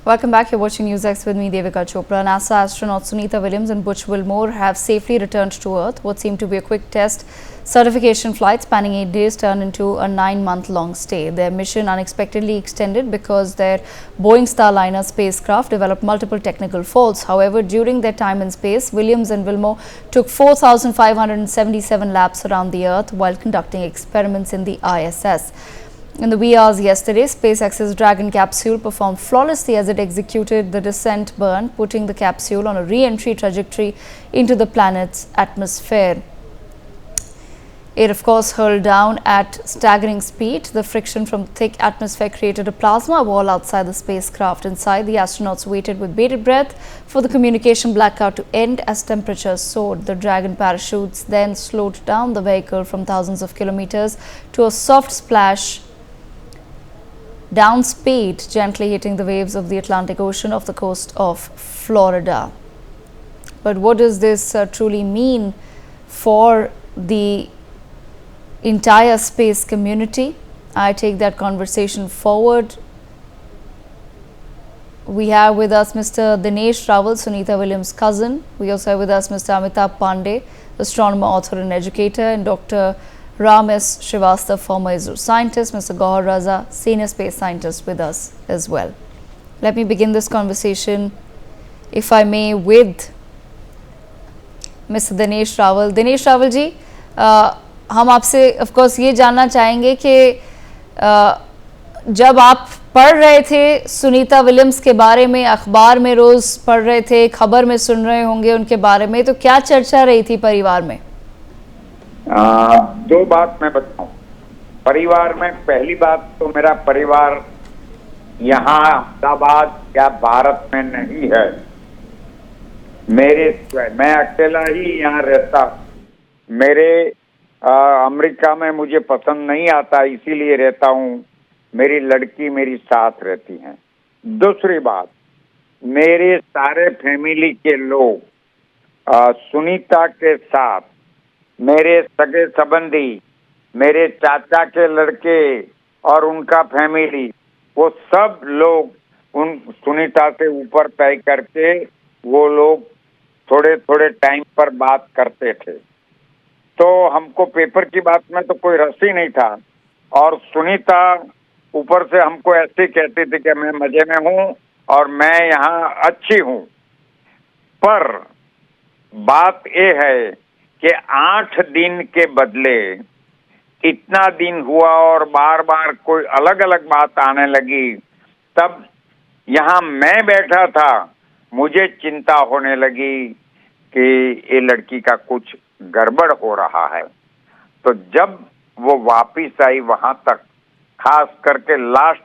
Welcome back. You're watching Newsx with me, Devika Chopra. NASA astronauts Sunita Williams and Butch Wilmore have safely returned to Earth. What seemed to be a quick test certification flight spanning 8 days turned into a 9-month-long stay. Their mission unexpectedly extended because their Boeing Starliner spacecraft developed multiple technical faults. However, during their time in space, Williams and Wilmore took 4,577 laps around the Earth while conducting experiments in the ISS. In the wee hours yesterday, SpaceX's Dragon capsule performed flawlessly as it executed the descent burn, putting the capsule on a re-entry trajectory into the planet's atmosphere. It, of course, hurled down at staggering speed. The friction from the thick atmosphere created a plasma wall outside the spacecraft. Inside, the astronauts waited with bated breath for the communication blackout to end as temperatures soared. The Dragon parachutes then slowed down the vehicle from thousands of kilometers to a soft splash down speed, gently hitting the waves of the Atlantic Ocean off the coast of Florida. But what does this truly mean for the entire space community? I take that conversation forward. We have with us Mr. Dinesh Rawal, Sunita Williams' cousin. We also have with us Mr. Amitabh Pandey, astronomer, author and educator, and Dr. Ram S. Srivastava, former ISRO scientist, Mr. Gauhar Raza, senior space scientist, with us as well. Let me begin this conversation, if I may, with Mr. Dinesh Rawal. Dinesh Rawal जी, हम आपसे of course ये जानना चाहेंगे कि जब आप पढ़ रहे थे सुनीता विलियम्स के बारे में, अखबार में रोज पढ़ रहे थे, खबर में सुन रहे होंगे उनके बारे में, तो क्या चर्चा रही थी परिवार में? दो बात मैं बताऊं। परिवार में पहली बात तो मेरा परिवार यहाँ अहमदाबाद या भारत में नहीं है। मैं अकेला ही यहाँ रहता हूँ। मेरे अमेरिका में मुझे पसंद नहीं आता, इसीलिए रहता हूँ। मेरी लड़की मेरी साथ रहती हैं। दूसरी बात, मेरे सारे फैमिली के लोग सुनीता के साथ, मेरे सगे संबंधी, मेरे चाचा के लड़के और उनका फैमिली, वो सब लोग उन सुनीता से ऊपर तय करके वो लोग थोड़े थोड़े टाइम पर बात करते थे। तो हमको पेपर की बात में तो कोई रस ही नहीं था, और सुनीता ऊपर से हमको ऐसे कहती थी कि मैं मजे में हूँ और मैं यहाँ अच्छी हूँ। पर बात ये है कि 8 दिन के बदले इतना दिन हुआ और बार बार कोई अलग अलग बात आने लगी। तब यहाँ मैं बैठा था, मुझे चिंता होने लगी कि ये लड़की का कुछ गड़बड़ हो रहा है। तो जब वो वापिस आई वहां तक, खास करके लास्ट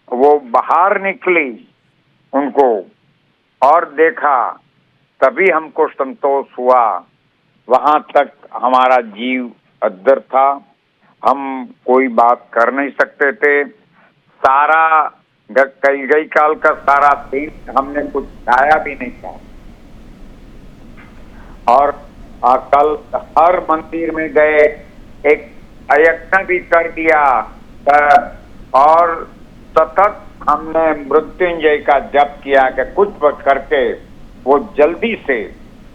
वो बाहर निकली उनको और देखा, तभी हमको संतोष हुआ। वहां तक हमारा जीव अद्दर था, हम कोई बात कर नहीं सकते थे। सारा कई काल का सारा दिन हमने कुछ खाया भी नहीं था, और कल हर मंदिर में गए, एक यज्ञ भी कर दिया, और सतत हमने मृत्युंजय का जप किया कि कुछ वक्त करके वो जल्दी से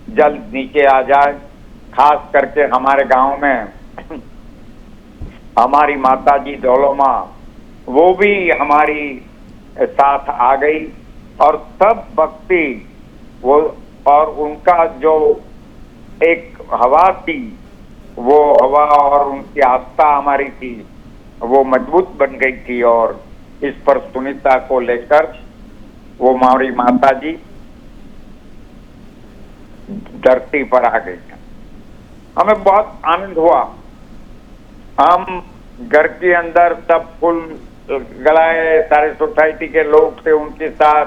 जल्द नीचे आ जाए। खास करके हमारे गांव में हमारी माता जी दौलोमा, वो भी हमारी साथ आ गई, और सब भक्ति वो और उनका जो एक हवा थी, वो हवा और उनकी आस्था हमारी थी, वो मजबूत बन गई थी। और इस पर सुनीता को लेकर वो हमारी माता जी धरती पर आ गई। हमें बहुत आनंद हुआ। हम घर के अंदर सब फूल गलाए, सारे सोसाइटी के लोग थे, उनके साथ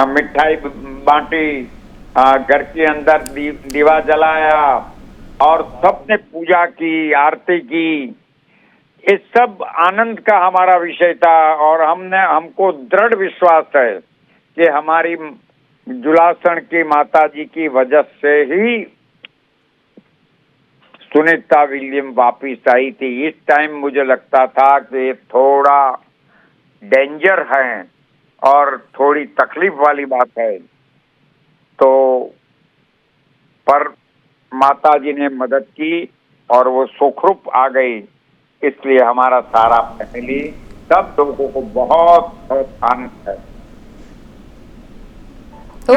मिठाई बांटी, घर के अंदर दीवा जलाया, और सबने पूजा की, आरती की। ये सब आनंद का हमारा विषय था, और हमको दृढ़ विश्वास है कि हमारी जुलासन की माता जी की वजह से ही सुनीता विलियम वापिस आई थी। इस टाइम मुझे लगता था कि थोड़ा डेंजर है, और थोड़ी तकलीफ वाली बात है, तो पर माता जी ने मदद की और वो सुखरूप आ गई। इसलिए हमारा सारा फैमिली, सब लोगों को बहुत बहुत आनंद है।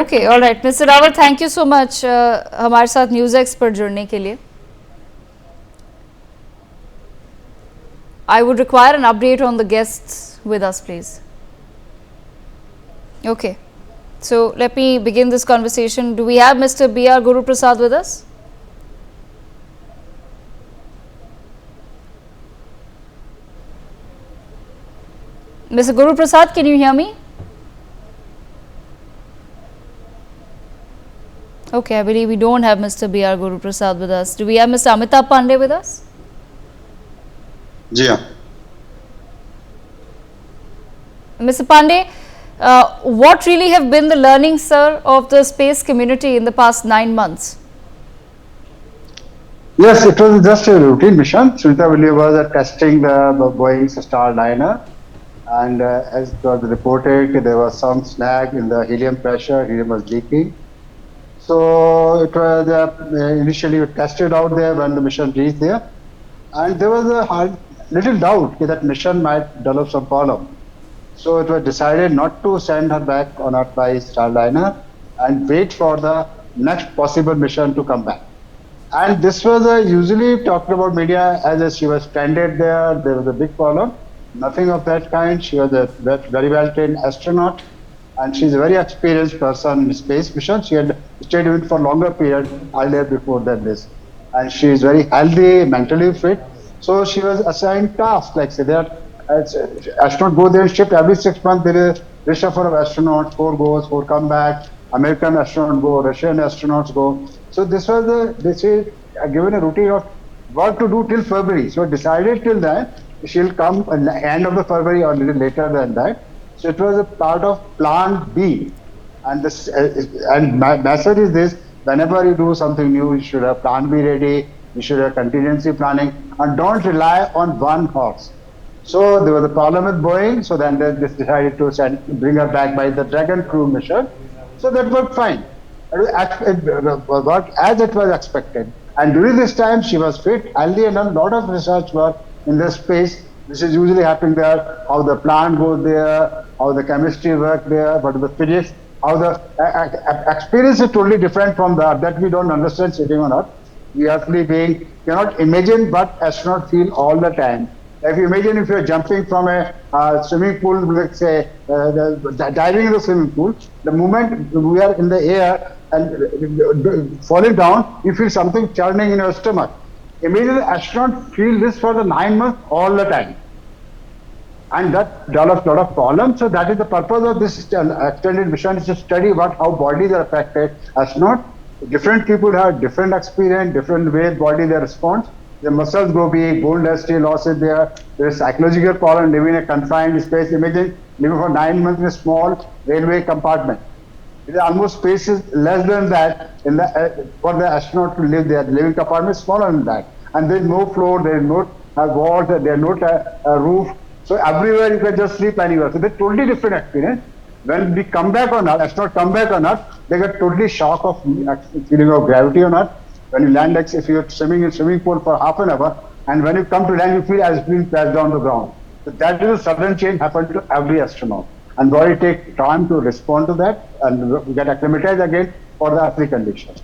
Okay, alright mister Rawat, thank you so much हमारे साथ न्यूज़ पर जुड़ने के लिए। I would require an update on the guests with us, please. Okay, so let me begin this conversation. Do we have Mr. B.R. Guru Prasad with us? Mr. Guru Prasad, can you hear me? Okay, I believe we don't have Mr. B.R. Guru Prasad with us. Do we have Mr. Amitabh Pandey with us? जी हाँ। Mr. Pandey, what really have been the learnings, sir, of the space community in the past 9 months? Yes, it was just a routine mission. Sunita Williams was testing the Boeing's Starliner, and as it was reported, there was some snag in the helium pressure. Helium was leaking. So it was initially tested out there when the mission reached there, and there was a little doubt that mission might develop some problem. So it was decided not to send her back on Earth by Starliner and wait for the next possible mission to come back. And this was usually talked about media as she was stranded there. There was a big problem. Nothing of that kind. She was a very well trained astronaut, and she's a very experienced person in space mission. She had stayed with for longer period earlier before than this, and she is very healthy, mentally fit. So she was assigned tasks like say that astronauts go there, shift every 6 months. There is reshuffle of astronauts, 4 goes, 4 come back. American astronauts go, Russian astronauts go. So this was this is given a routine of work to do till February. So decided till that she'll come at the end of the February or a little later than that. So it was a part of Plan B. And this and my message is this: whenever you do something new, you should have Plan B ready. You should have contingency planning, and don't rely on one horse. So there was a problem with Boeing, so then they decided to bring her back by the Dragon crew mission. So that worked fine. It worked as it was expected. And during this time, she was fit, healthy, and done a lot of research work in the space. This is usually happening there, how the plant goes there, how the chemistry works there, what the physics, how the experience is totally different from that we don't understand sitting on Earth. We actually cannot imagine what astronauts feel all the time. If you imagine if you're jumping from a swimming pool, let's say diving in the swimming pool, the moment we are in the air and falling down, you feel something churning in your stomach. Imagine the astronaut feel this for the 9 months all the time. And that develops a lot of problems. So that is the purpose of this extended mission, is to study how bodies are affected. Astronaut, different people have different experience, different ways body they respond. The muscles go weak, bone density loss is there. There is psychological problem living in a confined space. Imagine living for 9 months in a small railway compartment. It is almost space is less than that in the for the astronaut to live there. The living compartment is smaller than that, and there is no floor, there is no walls, there is no roof. So everywhere you can just sleep anywhere. So they're totally different experience. When we come back on Earth, astronauts come back on Earth, they get totally shock of feeling of gravity on Earth. When you land, like if you're swimming in swimming pool for half an hour, and when you come to land, you feel as being pressed down the ground. So that is a sudden change happened to every astronaut, and body take time to respond to that and get acclimatized again for the earthly conditions.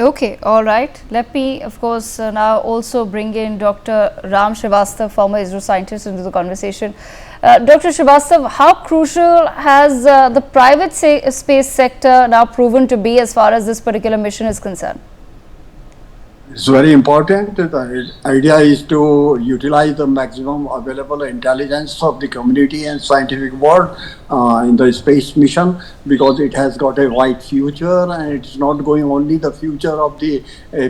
Okay, all right. Let me, of course, now also bring in Dr. Ram Srivastava, former ISRO scientist, into the conversation. Dr. Srivastava, how crucial has the private space sector now proven to be as far as this particular mission is concerned? It's very important. The idea is to utilize the maximum available intelligence of the community and scientific world in the space mission, because it has got a wide future, and it's not going only the future of the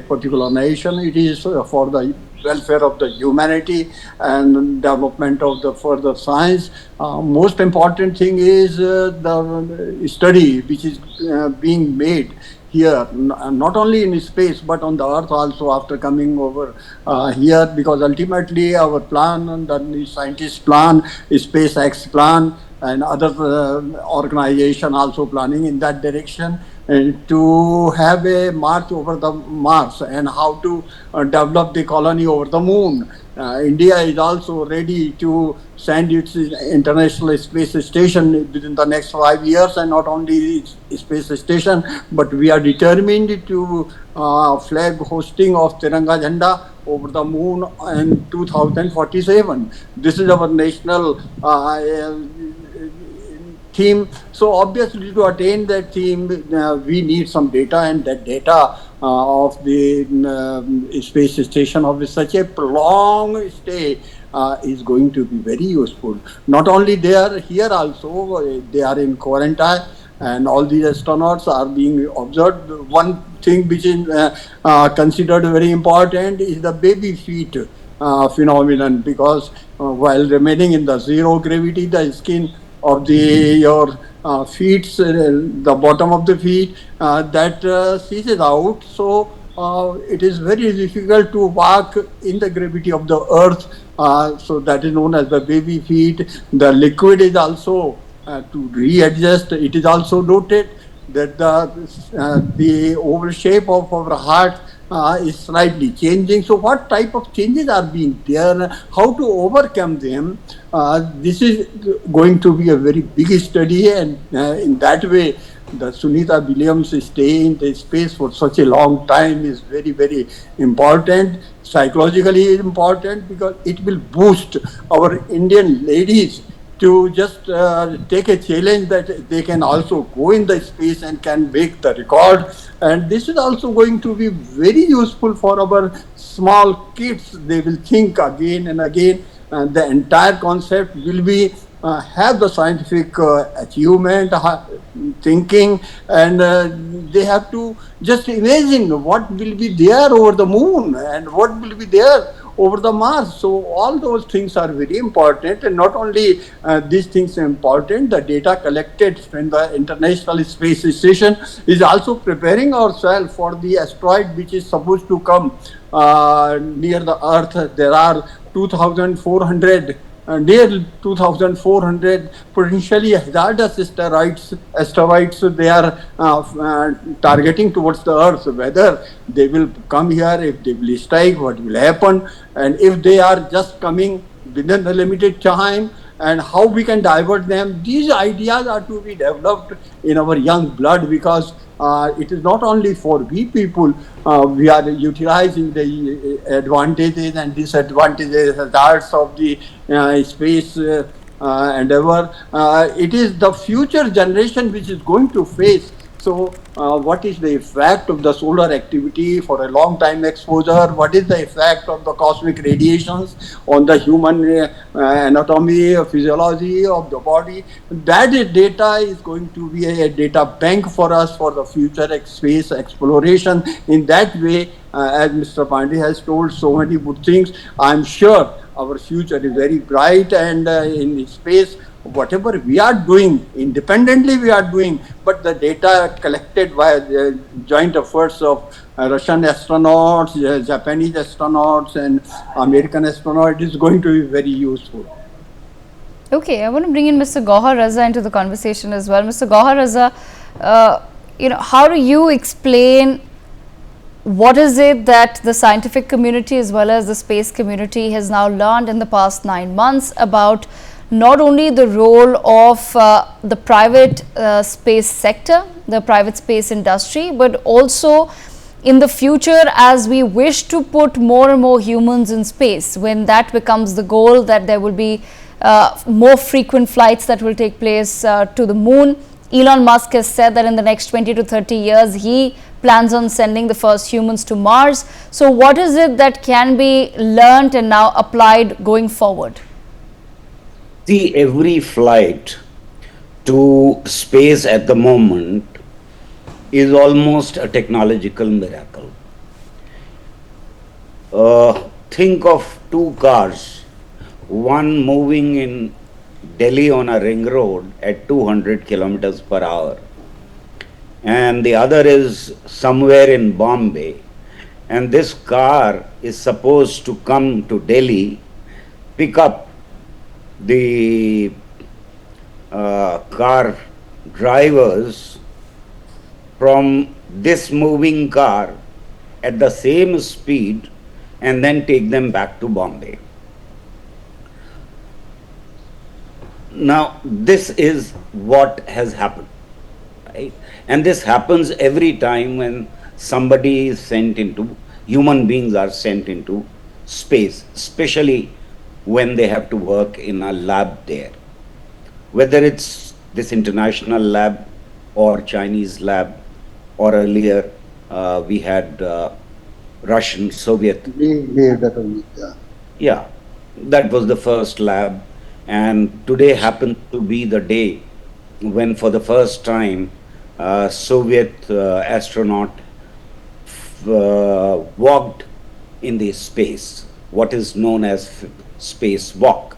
particular nation. It is for the welfare of the humanity and development of the further science. Most important thing is the study which is being made here, not only in space but on the Earth also after coming over here, because ultimately our plan, the scientists' plan, SpaceX plan, and other organization also planning in that direction, to have a march over the Mars and how to develop the colony over the moon. India is also ready to send its international space station within the next 5 years, and not only its space station, but we are determined to flag hosting of Tiranga Jhanda over the moon in 2047. This is our national theme. So obviously, to attain that theme, we need some data, and that data of the space station of such a prolonged stay is going to be very useful. Not only they are here, also they are in quarantine, and all these astronauts are being observed. One thing which is considered very important is the baby feet phenomenon, because while remaining in the zero gravity, the skin of your feet, the bottom of the feet, that ceases out. So it is very difficult to walk in the gravity of the earth. So that is known as the baby feet. The liquid is also to readjust. It is also noted that the oval shape of our heart is slightly changing. So what type of changes are being there, how to overcome them, this is going to be a very big study, and in that way the Sunita Williams stay in the space for such a long time is very, very important. Psychologically important, because it will boost our Indian ladies to just take a challenge that they can also go in the space and can make the record. And this is also going to be very useful for our small kids. They will think again and again, and the entire concept will be have the scientific achievement, thinking, and they have to just imagine what will be there over the moon and what will be there over the Mars. So all those things are very important, and not only these things are important, the data collected from the International Space Station is also preparing ourselves for the asteroid which is supposed to come near the Earth. There are 2,400 near 2,400 potentially hazardous asteroids they are targeting towards the Earth. Whether they will come here, if they will strike, what will happen, and if they are just coming within a limited time, and how we can divert them. These ideas are to be developed in our young blood, because it is not only for we people, we are utilizing the advantages and disadvantages, hazards of the space endeavor. It is the future generation which is going to face. So what is the effect of the solar activity for a long time exposure? What is the effect of the cosmic radiations on the human anatomy, physiology of the body? That data is going to be a data bank for us for the future space exploration. In that way, as Mr. Pandey has told so many good things, I'm sure our future is very bright, and in space, whatever we are doing, independently we are doing, but the data collected by the joint efforts of Russian astronauts, Japanese astronauts, and American astronauts is going to be very useful. Okay, I want to bring in Mr. Gauhar Raza into the conversation as well. Mr. Gauhar Raza, how do you explain what is it that the scientific community as well as the space community has now learned in the past 9 months about not only the role of the private space sector, the private space industry, but also in the future, as we wish to put more and more humans in space, when that becomes the goal, that there will be more frequent flights that will take place to the moon. Elon Musk has said that in the next 20 to 30 years, he plans on sending the first humans to Mars. So what is it that can be learnt and now applied going forward? See, every flight to space at the moment is almost a technological miracle. Think of two cars, one moving in Delhi on a ring road at 200 kilometers per hour, and the other is somewhere in Bombay, and this car is supposed to come to Delhi, pick up the car drivers from this moving car at the same speed and then take them back to Bombay. Now, this is what has happened, right? And this happens every time when somebody is sent into, human beings are sent into space, especially when they have to work in a lab there. Whether it's this international lab or Chinese lab, or earlier we had Russian, Soviet. That only, yeah. Yeah, that was the first lab. And today happens to be the day when, for the first time, Soviet astronaut walked in the space, what is known as spacewalk.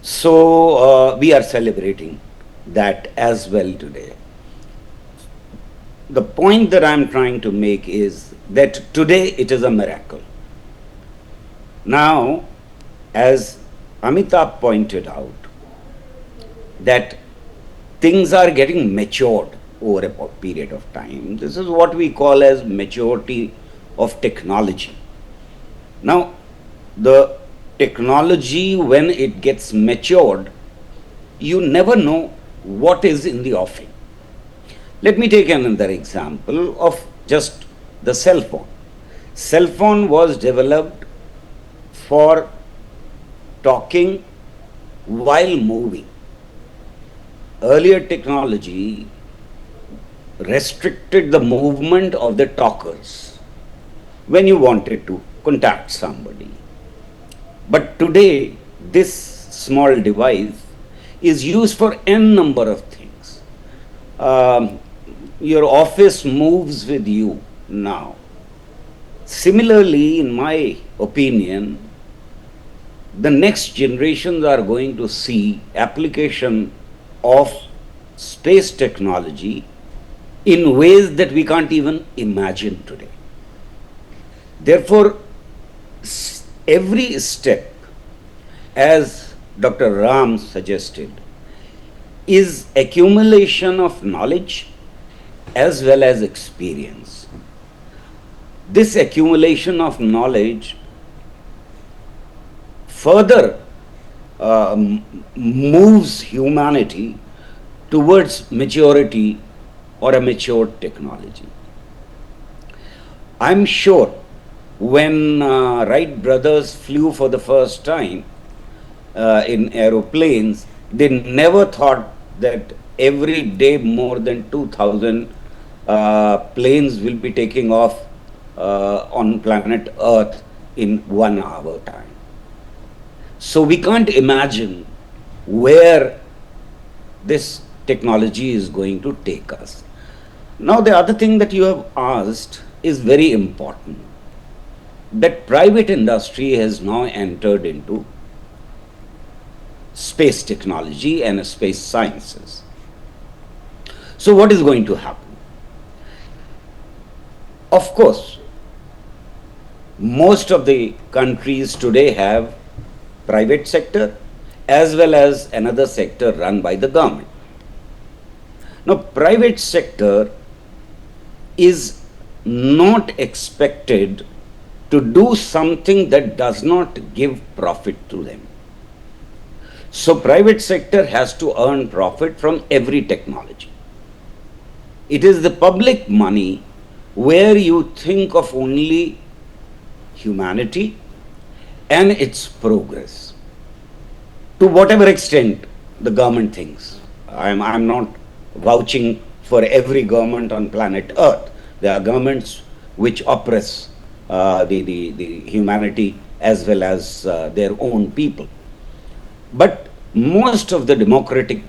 So we are celebrating that as well today. The point that I'm trying to make is that today it is a miracle. Now, as Amitabh pointed out, that things are getting matured over a period of time. This is what we call as maturity of technology. Now, the technology, when it gets matured, you never know what is in the offing. Let me take another example of just the cell phone. Cell phone was developed for talking while moving. Earlier technology restricted the movement of the talkers when you wanted to contact somebody. But today, this small device is used for n number of things. Your office moves with you now. Similarly, in my opinion, the next generations are going to see application of space technology in ways that we can't even imagine today. Therefore, every step, as Dr. Ram suggested, is accumulation of knowledge as well as experience. This accumulation of knowledge further moves humanity towards maturity or a mature technology. I'm sure when Wright brothers flew for the first time in aeroplanes, they never thought that every day more than 2,000 planes will be taking off on planet Earth in 1 hour time. So we can't imagine where this technology is going to take us. Now, the other thing that you have asked is very important, that private industry has now entered into space technology and space sciences. So what is going to happen? Of course, most of the countries today have private sector as well as another sector run by the government. Now, private sector is not expected to do something that does not give profit to them. So, private sector has to earn profit from every technology. It is the public money where you think of only humanity and its progress. To whatever extent the government thinks. I'm not vouching for every government on planet Earth. There are governments which oppress the humanity as well as their own people. But most of the democratic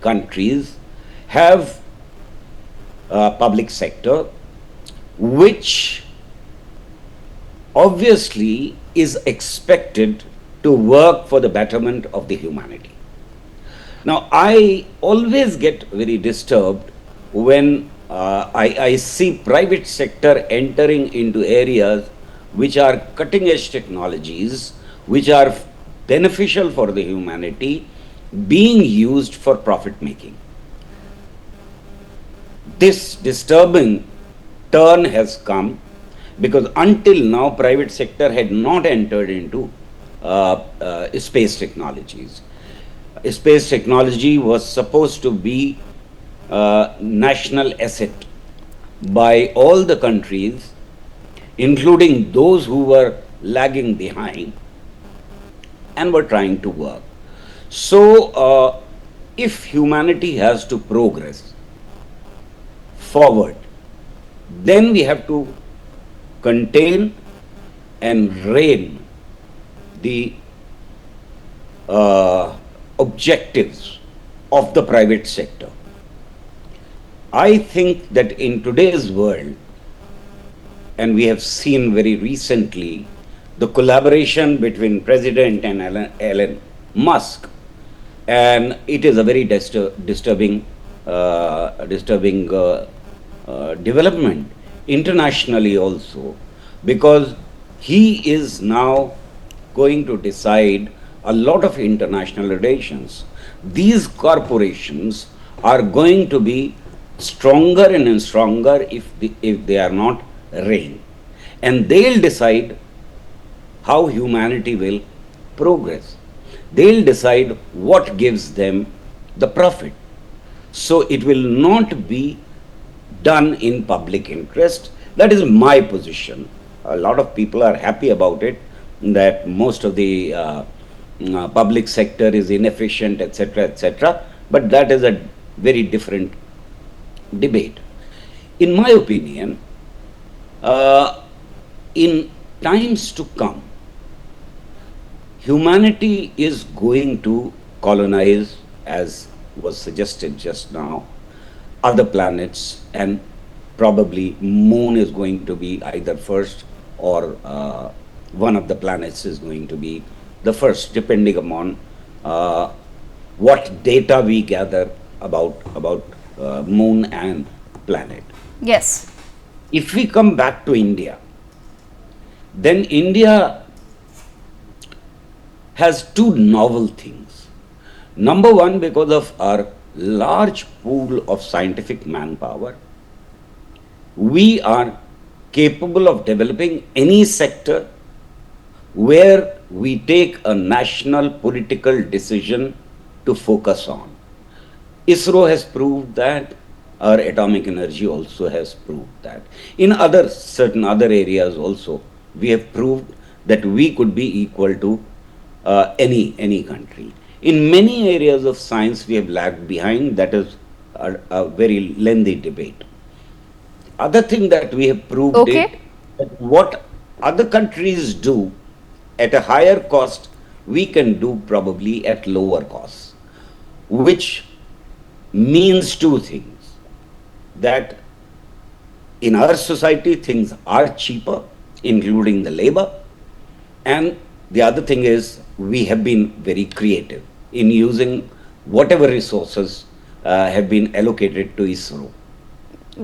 countries have public sector which obviously is expected to work for the betterment of the humanity. Now, I always get very disturbed when I see private sector entering into areas which are cutting edge technologies, which are beneficial for the humanity, being used for profit making. This disturbing turn has come because until now private sector had not entered into space technologies. Space technology was supposed to be national asset by all the countries, including those who were lagging behind and were trying to work. So, if humanity has to progress forward, then we have to contain and rein the objectives of the private sector. I think that in today's world, and we have seen very recently the collaboration between President and Elon Musk, and it is a very disturbing development internationally also, because he is now going to decide a lot of international relations. These corporations are going to be stronger and stronger if they are not reined, and they'll decide how humanity will progress. They'll decide what gives them the profit. So it will not be done in public interest. That is my position. A lot of people are happy about it, that most of the public sector is inefficient, etc., etc. But that is a very different debate. In my opinion, in times to come, humanity is going to colonize, as was suggested just now, other planets, and probably moon is going to be either first or one of the planets is going to be the first, depending upon what data we gather about moon and planet. Yes. If we come back to India, then India has two novel things. Number one, because of our large pool of scientific manpower, we are capable of developing any sector where we take a national political decision to focus on. ISRO has proved that. Our atomic energy also has proved that. In certain other areas also, we have proved that we could be equal to any country. In many areas of science, we have lagged behind. That is a very lengthy debate. Other thing that we have proved it, that what other countries do at a higher cost, we can do probably at lower costs, which means two things. That in our society, things are cheaper, including the labor, and the other thing is we have been very creative in using whatever resources have been allocated to ISRO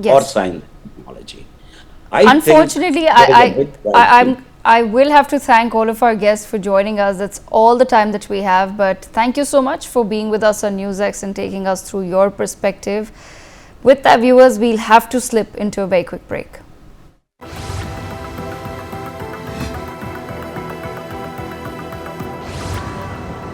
or science and technology. Unfortunately, I will have to thank all of our guests for joining us. That's all the time that we have, but thank you so much for being with us on Newsx and taking us through your perspective. With that, viewers, we'll have to slip into a very quick break.